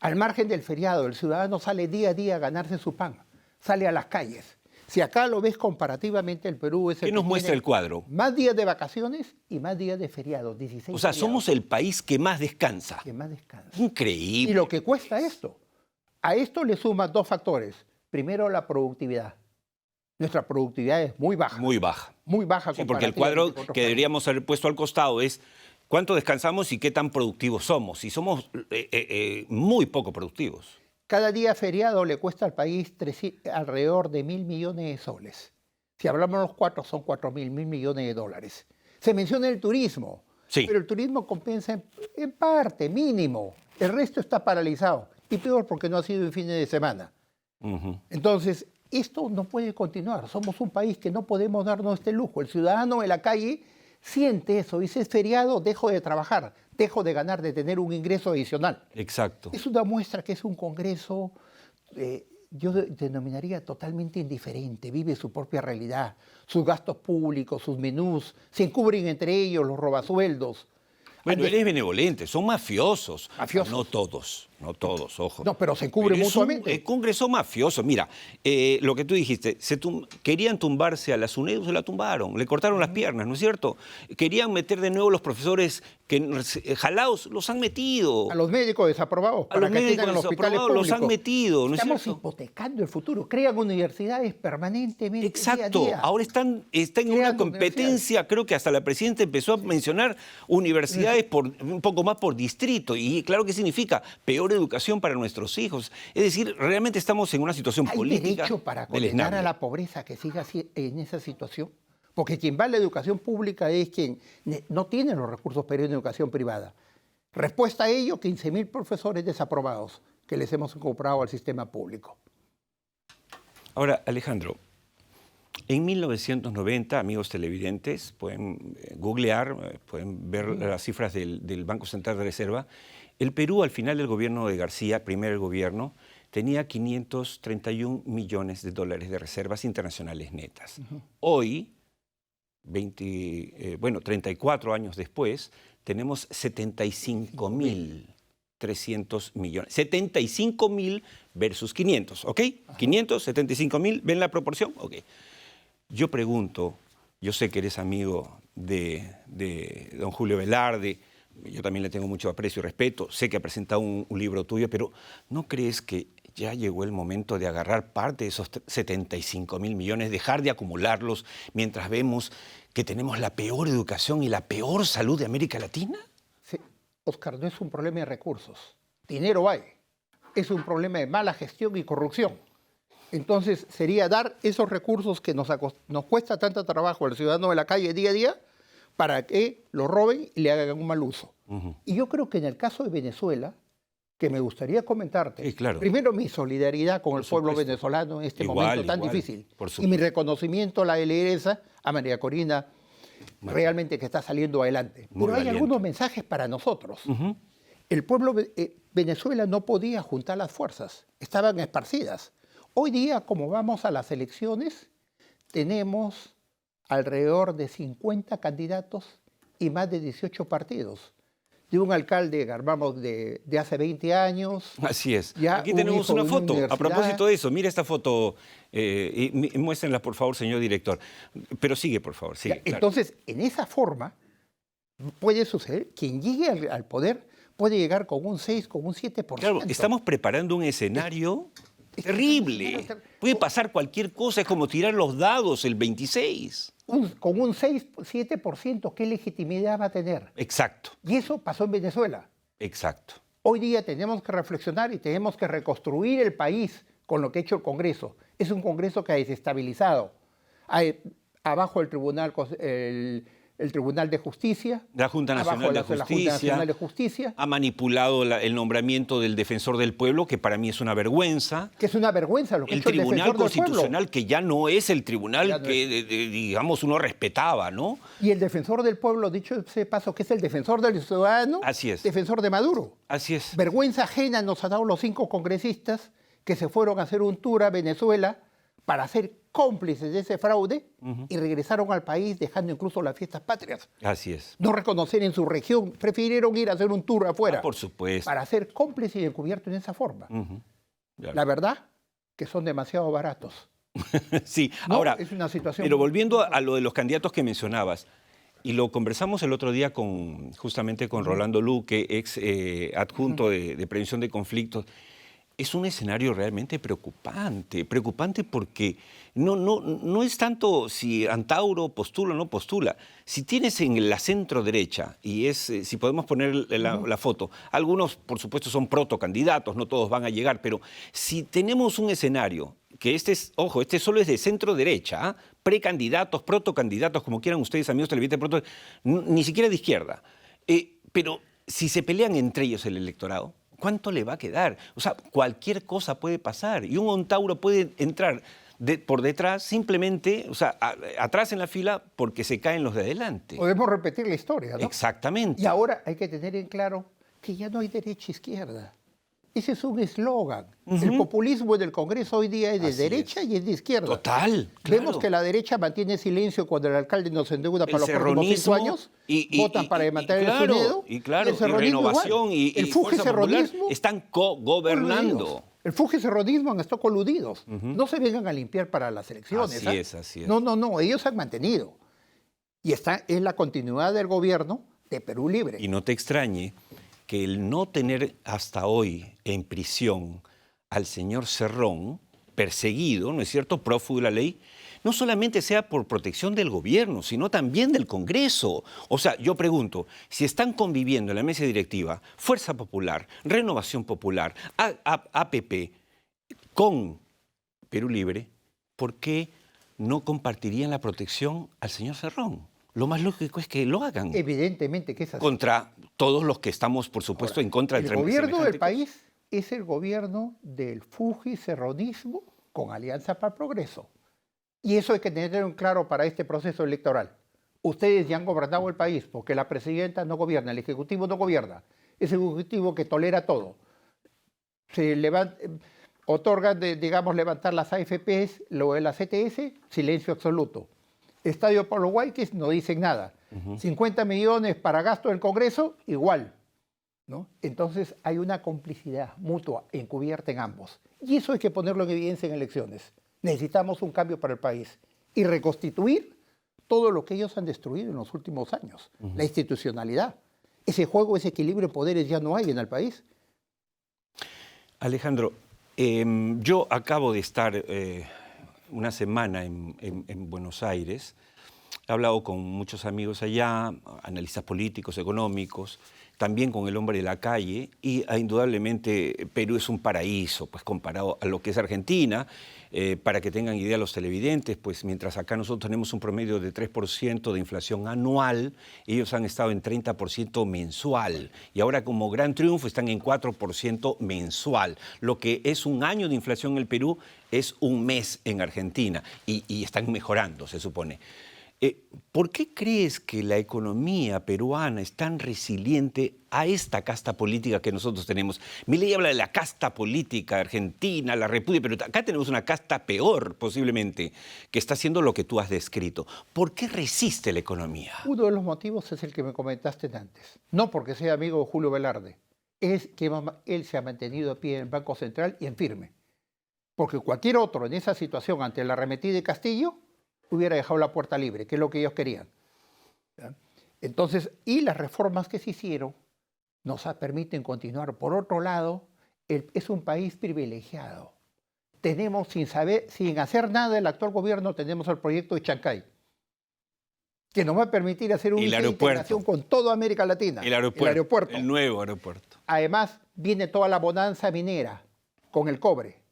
Al margen del feriado, el ciudadano sale día a día a ganarse su pan, sale a las calles. Si acá lo ves comparativamente, el Perú es el ¿Qué nos muestra el cuadro? Más días de vacaciones y más días de feriados, 16 O sea, feriados. somos el país que más descansa. Que más descansa. Increíble. Y lo que cuesta esto. A esto le sumas 2 factores. Primero, la productividad. Nuestra productividad es muy baja. Muy baja. Muy baja. Sí, porque el cuadro que deberíamos haber puesto al costado es cuánto descansamos y qué tan productivos somos. Y somos muy poco productivos. Cada día feriado le cuesta al país alrededor de 1.000 millones de soles. Si hablamos de los 4, son 4.000 millones de dólares. Se menciona el turismo, sí, pero el turismo compensa en parte, mínimo. El resto está paralizado. Y peor porque no ha sido en fines de semana. Entonces, esto no puede continuar. Somos un país que no podemos darnos este lujo. El ciudadano en la calle siente eso. Dice, es feriado, dejo de trabajar. dejo de ganar, de tener un ingreso adicional. Exacto. Es una muestra que es un Congreso, yo denominaría totalmente indiferente, vive su propia realidad, sus gastos públicos, sus menús, se encubren entre ellos los robasueldos. Bueno, él es benevolente, son mafiosos. Mafiosos. No todos, ojo. No, pero se encubren mutuamente. Es un congreso mafioso. Mira, lo que tú dijiste, querían tumbarse a la SUNEDU, se la tumbaron, le cortaron las piernas, ¿no es cierto? Querían meter de nuevo los profesores jalados, los han metido. A los médicos desaprobados, A los médicos desaprobados los han metido, ¿no es Estamos cierto? hipotecando el futuro, crean universidades permanentemente. Exacto, día a día. ahora está en una Creando competencia, creo que hasta la presidenta empezó a mencionar universidades un poco más por distrito, y claro que significa peor educación para nuestros hijos. Es decir, realmente estamos en una situación ¿Hay política derecho para condenar deleznable. a la pobreza que siga así en esa situación? Porque quien va a la educación pública es quien no tiene los recursos para ir a una educación privada. Respuesta a ello, 15.000 profesores desaprobados que les hemos comprado al sistema público. Ahora, Alejandro, en 1990, amigos televidentes, pueden googlear, pueden ver las cifras del Banco Central de Reserva, el Perú al final del gobierno de García, primer gobierno, tenía 531 millones de dólares de reservas internacionales netas. Hoy, 34 años después, tenemos 75.300 millones. 75.000 versus 500, ¿ok? 500, 75.000, ¿ven la proporción? Ok. Yo pregunto, yo sé que eres amigo de don Julio Velarde, yo también le tengo mucho aprecio y respeto, sé que ha presentado un libro tuyo, pero ¿no crees que ya llegó el momento de agarrar parte de esos 75.000 millones, dejar de acumularlos mientras vemos que tenemos la peor educación y la peor salud de América Latina? Sí, Oscar, no es un problema de recursos. Dinero hay. Es un problema de mala gestión y corrupción. Entonces, sería dar esos recursos que nos cuesta tanto trabajo al ciudadano de la calle día a día para que lo roben y le hagan un mal uso. Y yo creo que en el caso de Venezuela, que me gustaría comentarte, Sí, claro. primero mi solidaridad con el pueblo supuesto. venezolano en este Igual, momento tan igual, difícil. por Y supuesto. mi reconocimiento a la lideresa, a María Corina, realmente que está saliendo adelante. Muy Pero hay valiente. algunos mensajes para nosotros. El pueblo Venezuela no podía juntar las fuerzas, estaban esparcidas. Hoy día, como vamos a las elecciones, tenemos alrededor de 50 candidatos y más de 18 partidos. De un alcalde, armamos de hace 20 años. Así es. Ya Aquí un tenemos hijo una de foto. A universidad. propósito de eso, mira esta foto. Muéstrenla, por favor, señor director. Pero sigue, por favor. Sigue, claro. Entonces, en esa forma, puede suceder, quien llegue al poder puede llegar con un 6, con un 7%. Claro, estamos preparando un escenario terrible. Puede pasar cualquier cosa, es como tirar los dados el 26. Con un 6, 7%, ¿qué legitimidad va a tener? Exacto, Y eso pasó en Venezuela. exacto. Hoy día tenemos que reflexionar y tenemos que reconstruir el país con lo que ha hecho el Congreso. Es un Congreso que ha desestabilizado. Hay abajo el Tribunal de Justicia. La Junta Nacional de abajo la Junta Justicia Nacional de Justicia. ha manipulado el nombramiento del defensor del pueblo, que para mí es una vergüenza. Que es una vergüenza lo que ha El hecho el Tribunal defensor del pueblo. Constitucional, que ya no es el Ya tribunal no que, digamos, uno respetaba, ¿no? Y el defensor del pueblo, dicho ese paso, que es el defensor del ciudadano, Así es. defensor de Maduro. Así es. Vergüenza ajena nos han dado los 5 congresistas que se fueron a hacer un tour a Venezuela para ser cómplices de ese fraude y regresaron al país dejando incluso las fiestas patrias. Así es. No reconocer en su región, prefirieron ir a hacer un tour afuera. Ah, por supuesto. Para ser cómplices y encubiertos en esa forma. Claro. La verdad, que son demasiado baratos. Sí, No, ahora, es una situación pero muy- volviendo a lo de los candidatos que mencionabas, y lo conversamos el otro día justamente con Rolando Luque, ex adjunto de prevención de conflictos. Es un escenario realmente preocupante porque no es tanto si Antauro postula o no postula. Si tienes en la centro derecha, y si podemos poner la foto, algunos por supuesto son protocandidatos, no todos van a llegar, pero si tenemos un escenario, que este solo es de centro derecha, ¿ah? Precandidatos, protocandidatos, como quieran ustedes, amigos televidentes, ni siquiera de izquierda. Pero si se pelean entre ellos el electorado, ¿cuánto le va a quedar? O sea, cualquier cosa puede pasar y un Antauro puede entrar por detrás, simplemente, o sea, atrás en la fila porque se caen los de adelante. Podemos repetir la historia, ¿no? Exactamente. Y ahora hay que tener en claro que ya no hay derecha-izquierda. Ese es un eslogan. El populismo del Congreso hoy día es de derecha y es de izquierda. Total. Vemos claro. que la derecha mantiene silencio cuando el alcalde nos endeuda para los próximos 5 años, votan para mantener el sonido. Y claro, el Renovación y Fuerza Popular están co-gobernando. El FUG y Cerronismo han estado coludidos. No se vengan a limpiar para las elecciones. Así es. No, ellos han mantenido. Y es la continuidad del gobierno de Perú Libre. Y no te extrañe que el no tener hasta hoy en prisión al señor Cerrón, perseguido, ¿no es cierto?, prófugo de la ley, no solamente sea por protección del gobierno, sino también del Congreso. O sea, yo pregunto, si están conviviendo en la mesa directiva Fuerza Popular, Renovación Popular, APP, con Perú Libre, ¿por qué no compartirían la protección al señor Cerrón? Lo más lógico es que lo hagan. Evidentemente que es así. Contra todos los que estamos, por supuesto, en contra del El gobierno del país es el gobierno del Fujicerronismo con Alianza para el Progreso. Y eso hay que tenerlo en claro para este proceso electoral. Ustedes ya han gobernado el país porque la presidenta no gobierna, el Ejecutivo no gobierna. Es el Ejecutivo que tolera todo. Se otorga, digamos, levantar las AFPs, lo de la CTS, silencio absoluto. Estadio Pablo Guayquis no dicen nada. 50 millones para gasto del Congreso, igual, ¿no? Entonces hay una complicidad mutua encubierta en ambos. Y eso hay que ponerlo en evidencia en elecciones. Necesitamos un cambio para el país y reconstituir todo lo que ellos han destruido en los últimos años. La institucionalidad. Ese juego, ese equilibrio de poderes ya no hay en el país. Alejandro, yo acabo de estar una semana en Buenos Aires. He hablado con muchos amigos allá, analistas políticos, económicos, también con el hombre de la calle, y indudablemente Perú es un paraíso, pues comparado a lo que es Argentina. Para que tengan idea los televidentes, pues mientras acá nosotros tenemos un promedio de 3% de inflación anual, ellos han estado en 30% mensual, y ahora como gran triunfo están en 4% mensual. Lo que es un año de inflación en el Perú es un mes en Argentina, y están mejorando, se supone. ¿Por qué crees que la economía peruana es tan resiliente a esta casta política que nosotros tenemos? Milei habla de la casta política argentina, la repúdia, pero acá tenemos una casta peor, posiblemente, que está haciendo lo que tú has descrito. ¿Por qué resiste la economía? Uno de los motivos es el que me comentaste antes. No porque sea amigo de Julio Velarde, es que él se ha mantenido a pie en el Banco Central y en firme. Porque cualquier otro en esa situación ante la arremetida de Castillo hubiera dejado la puerta libre, que es lo que ellos querían. ¿Ya? Entonces, y las reformas que se hicieron nos permiten continuar. Por otro lado, es un país privilegiado. Tenemos, sin hacer nada, el actual gobierno tenemos el proyecto de Chancay, que nos va a permitir hacer una integración con toda América Latina. El aeropuerto. El nuevo aeropuerto. Además, viene toda la bonanza minera con el cobre.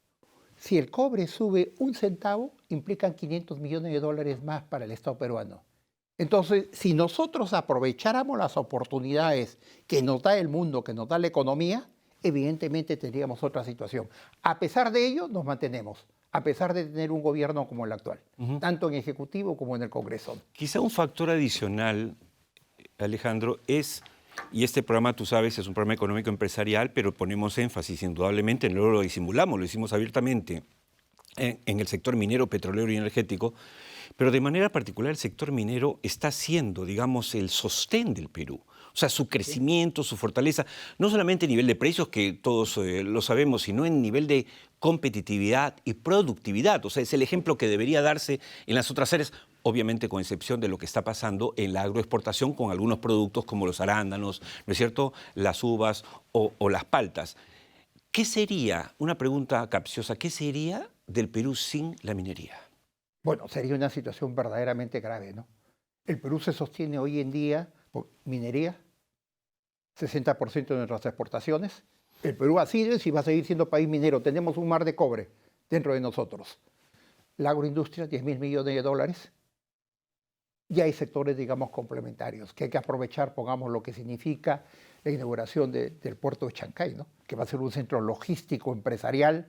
Si el cobre sube 1 centavo, implican 500 millones de dólares más para el Estado peruano. Entonces, si nosotros aprovecháramos las oportunidades que nos da el mundo, que nos da la economía, evidentemente tendríamos otra situación. A pesar de ello, nos mantenemos, a pesar de tener un gobierno como el actual, tanto en Ejecutivo como en el Congreso. Quizá un factor adicional, Alejandro, es... Y este programa, tú sabes, es un programa económico empresarial, pero ponemos énfasis indudablemente, no lo disimulamos, lo hicimos abiertamente en el sector minero, petrolero y energético, pero de manera particular el sector minero está siendo, digamos, el sostén del Perú. O sea, su crecimiento, su fortaleza, no solamente a nivel de precios, que todos lo sabemos, sino en nivel de competitividad y productividad. O sea, es el ejemplo que debería darse en las otras áreas, obviamente con excepción de lo que está pasando en la agroexportación con algunos productos como los arándanos, ¿no es cierto?, las uvas o las paltas. ¿Qué sería, una pregunta capciosa, qué sería del Perú sin la minería? Bueno, sería una situación verdaderamente grave, ¿no? El Perú se sostiene hoy en día por minería, 60% de nuestras exportaciones. El Perú ha sido y va a seguir siendo país minero. Tenemos un mar de cobre dentro de nosotros. La agroindustria, 10.000 millones de dólares. Y hay sectores, digamos, complementarios que hay que aprovechar, pongamos lo que significa la inauguración del puerto de Chancay, ¿no? Que va a ser un centro logístico empresarial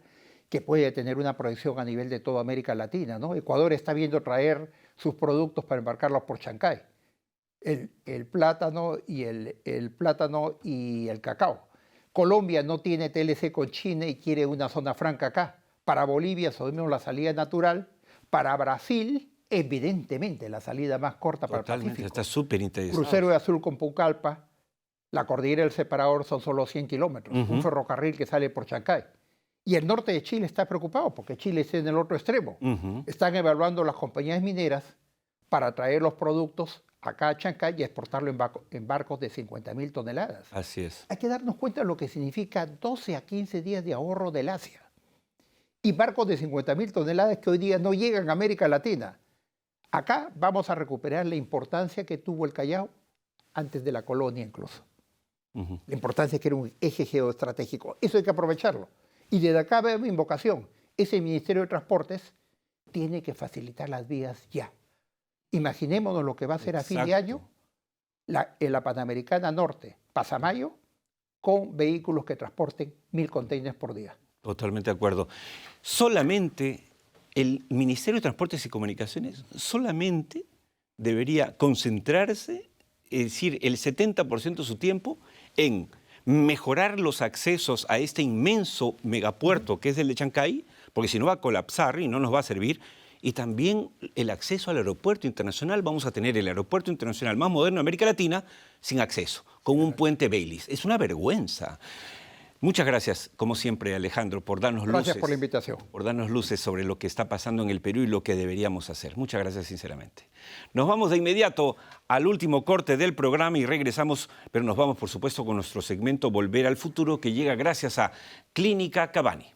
que puede tener una proyección a nivel de toda América Latina, ¿no? Ecuador está viendo traer sus productos para embarcarlos por Chancay, el plátano y el cacao. Colombia no tiene TLC con China y quiere una zona franca acá. Para Bolivia asumimos la salida natural. Para Brasil, evidentemente, la salida más corta para el Pacífico. Está súper interesante. Crucero de Azul con Pucallpa, la cordillera del Separador son solo 100 kilómetros. Un ferrocarril que sale por Chancay. Y el norte de Chile está preocupado porque Chile está en el otro extremo. Están evaluando las compañías mineras para traer los productos acá a Chancay y exportarlo en barcos de 50.000 toneladas. Así es. Hay que darnos cuenta de lo que significa 12 a 15 días de ahorro del Asia. Y barcos de 50.000 toneladas que hoy día no llegan a América Latina. Acá vamos a recuperar la importancia que tuvo el Callao antes de la colonia incluso. La importancia que era un eje geoestratégico. Eso hay que aprovecharlo. Y desde acá veo mi invocación. Ese Ministerio de Transportes tiene que facilitar las vías ya. Imaginémonos lo que va a ser a fin de año en la Panamericana Norte, Pasamayo, con vehículos que transporten 1.000 containers por día. Totalmente de acuerdo. Solamente el Ministerio de Transportes y Comunicaciones solamente debería concentrarse, es decir, el 70% de su tiempo en mejorar los accesos a este inmenso megapuerto que es el de Chancay, porque si no va a colapsar y no nos va a servir. Y también el acceso al aeropuerto internacional. Vamos a tener el aeropuerto internacional más moderno de América Latina sin acceso, con un puente Baylis. Es una vergüenza. Muchas gracias, como siempre, Alejandro, por darnos luces. Gracias por la invitación. Por darnos luces sobre lo que está pasando en el Perú y lo que deberíamos hacer. Muchas gracias, sinceramente. Nos vamos de inmediato al último corte del programa y regresamos, pero nos vamos, por supuesto, con nuestro segmento Volver al Futuro, que llega gracias a Clínica Cavani.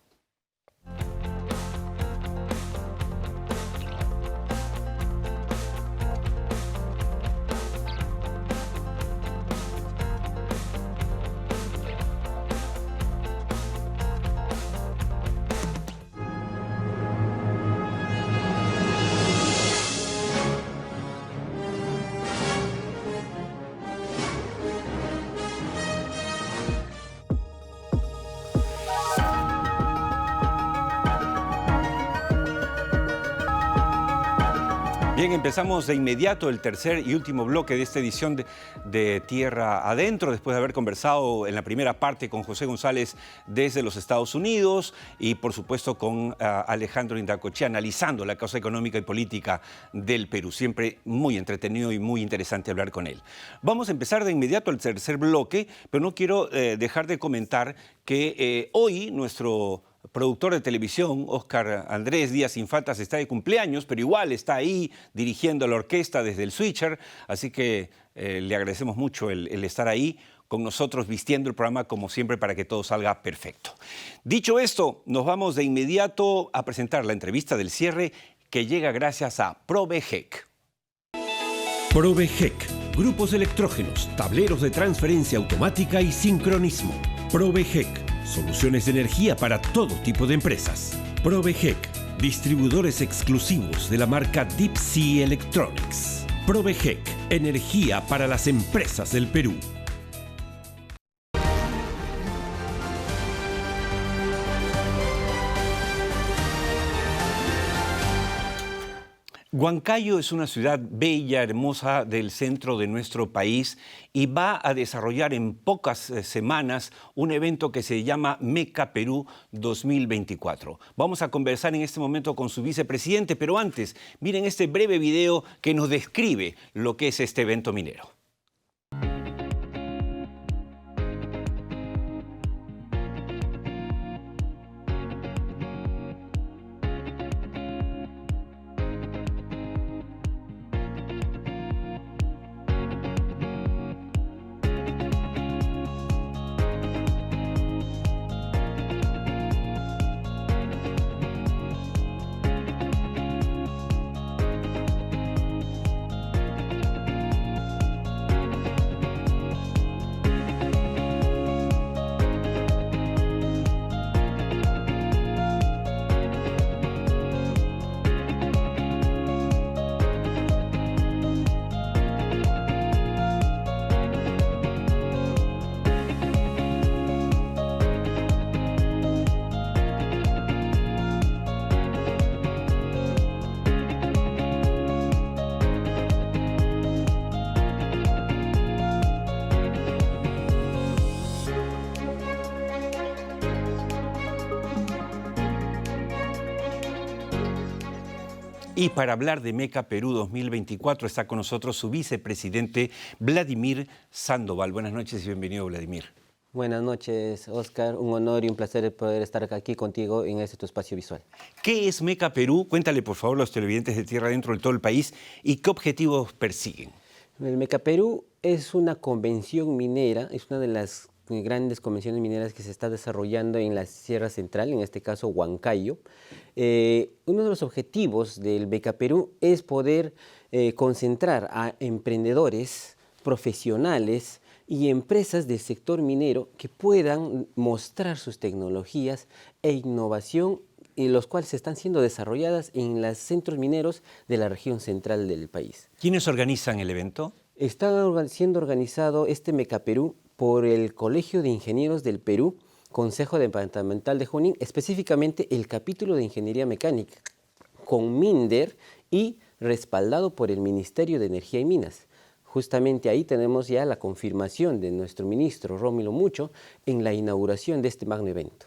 Bien, empezamos de inmediato el tercer y último bloque de esta edición de Tierra Adentro, después de haber conversado en la primera parte con José González desde los Estados Unidos y, por supuesto, con Alejandro Indacochea, analizando la causa económica y política del Perú. Siempre muy entretenido y muy interesante hablar con él. Vamos a empezar de inmediato el tercer bloque, pero no quiero dejar de comentar que hoy nuestro productor de televisión, Óscar Andrés Díaz Infantas, está de cumpleaños, pero igual está ahí dirigiendo la orquesta desde el switcher, así que le agradecemos mucho el estar ahí con nosotros vistiendo el programa como siempre para que todo salga perfecto. Dicho esto, nos vamos de inmediato a presentar la entrevista del cierre que llega gracias a Provejec. Provejec, grupos electrógenos, tableros de transferencia automática y sincronismo. Provejec, soluciones de energía para todo tipo de empresas. Provejec, distribuidores exclusivos de la marca Deep Sea Electronics. Provejec, energía para las empresas del Perú. Huancayo es una ciudad bella, hermosa del centro de nuestro país y va a desarrollar en pocas semanas un evento que se llama Meca Perú 2024. Vamos a conversar en este momento con su vicepresidente, pero antes, miren este breve video que nos describe lo que es este evento minero. Y para hablar de Meca Perú 2024 está con nosotros su vicepresidente Vladimir Sandoval. Buenas noches y bienvenido, Vladimir. Buenas noches, Oscar. Un honor y un placer poder estar aquí contigo en este tu espacio visual. ¿Qué es Meca Perú? Cuéntale, por favor, a los televidentes de Tierra Adentro de todo el país y qué objetivos persiguen. El Meca Perú es una convención minera, es una de las grandes convenciones mineras que se está desarrollando en la Sierra Central, en este caso Huancayo. Uno de los objetivos del Meca Perú es poder concentrar a emprendedores, profesionales y empresas del sector minero que puedan mostrar sus tecnologías e innovación, y los cuales están siendo desarrolladas en los centros mineros de la región central del país. ¿Quiénes organizan el evento? Está siendo organizado este Meca Perú por el Colegio de Ingenieros del Perú, Consejo Departamental de Junín, específicamente el capítulo de Ingeniería Mecánica, con Minder y respaldado por el Ministerio de Energía y Minas. Justamente ahí tenemos ya la confirmación de nuestro ministro Rómulo Mucho en la inauguración de este magno evento.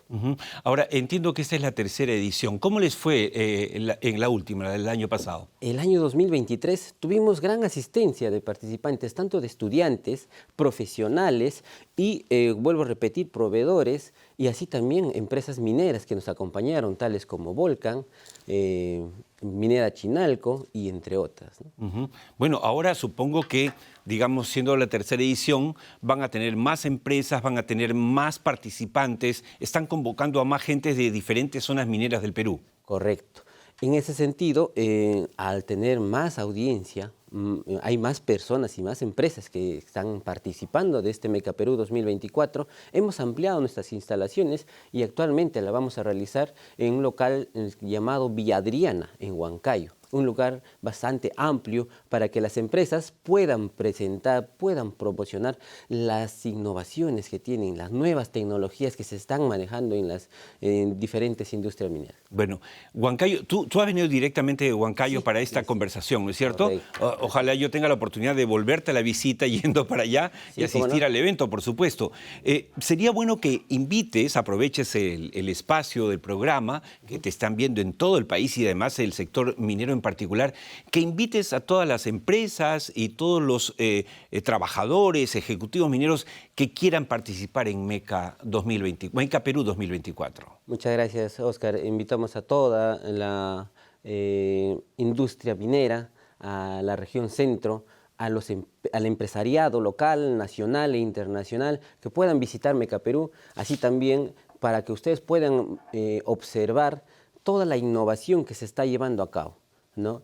Ahora, entiendo que esta es la tercera edición. ¿Cómo les fue en la última, la del año pasado? El año 2023 tuvimos gran asistencia de participantes, tanto de estudiantes, profesionales y, vuelvo a repetir, proveedores, y así también empresas mineras que nos acompañaron, tales como Volcan, Minera Chinalco y entre otras, ¿no? Bueno, ahora supongo que, digamos, siendo la tercera edición, van a tener más empresas, van a tener más participantes, están convocando a más gente de diferentes zonas mineras del Perú. Correcto. En ese sentido, al tener más audiencia, hay más personas y más empresas que están participando de este Meca Perú 2024. Hemos ampliado nuestras instalaciones y actualmente la vamos a realizar en un local llamado Villa Adriana, en Huancayo. Un lugar bastante amplio para que las empresas puedan presentar, puedan promocionar las innovaciones que tienen, las nuevas tecnologías que se están manejando en las diferentes industrias mineras. Bueno, Huancayo, tú has venido directamente de Huancayo para esta conversación, ¿no es cierto? Ojalá yo tenga la oportunidad de volverte a la visita yendo para allá y asistir al evento, por supuesto. Sería bueno que invites, aproveches el espacio del programa, que te están viendo en todo el país y además el sector minero en particular, que invites a todas las empresas y todos los trabajadores, ejecutivos mineros que quieran participar en Meca Perú 2024. Muchas gracias, Oscar. Invitamos a toda la industria minera, a la región centro, al empresariado local, nacional e internacional, que puedan visitar Meca Perú, así también para que ustedes puedan observar toda la innovación que se está llevando a cabo, ¿no?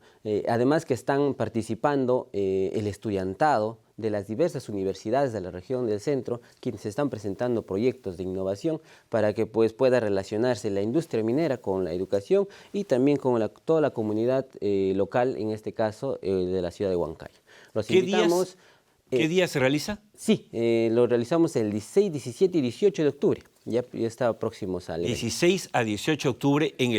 Además que están participando el estudiantado de las diversas universidades de la región del centro, quienes están presentando proyectos de innovación para que pues, pueda relacionarse la industria minera con la educación y también con toda la comunidad local, en este caso de la ciudad de Huancayo. Los invitamos. ¿Qué día se realiza? Sí, lo realizamos el 16, 17 y 18 de octubre. Ya está próximos al evento. 16 a 18 de octubre en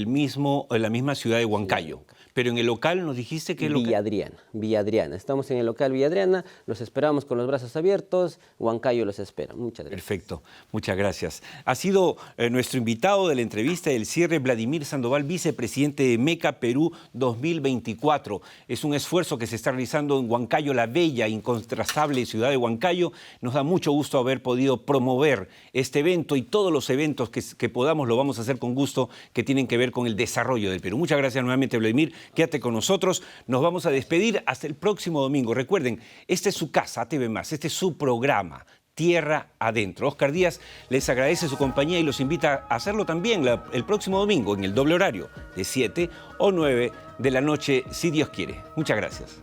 la misma ciudad de Huancayo. Pero en el local nos dijiste que... Villa Adriana. Estamos en el local Villa Adriana, los esperamos con los brazos abiertos, Huancayo los espera. Muchas gracias. Perfecto, muchas gracias. Ha sido nuestro invitado de la entrevista del cierre, Vladimir Sandoval, vicepresidente de Meca Perú 2024. Es un esfuerzo que se está realizando en Huancayo, la bella, incontrastable ciudad de Huancayo. Nos da mucho gusto haber podido promover este evento y todos los eventos que podamos lo vamos a hacer con gusto, que tienen que ver con el desarrollo del Perú. Muchas gracias nuevamente, Vladimir. Quédate con nosotros. Nos vamos a despedir hasta el próximo domingo. Recuerden, esta es su casa, ATV+, este es su programa, Tierra Adentro. Oscar Díaz les agradece su compañía y los invita a hacerlo también el próximo domingo en el doble horario de 7 o 9 de la noche, si Dios quiere. Muchas gracias.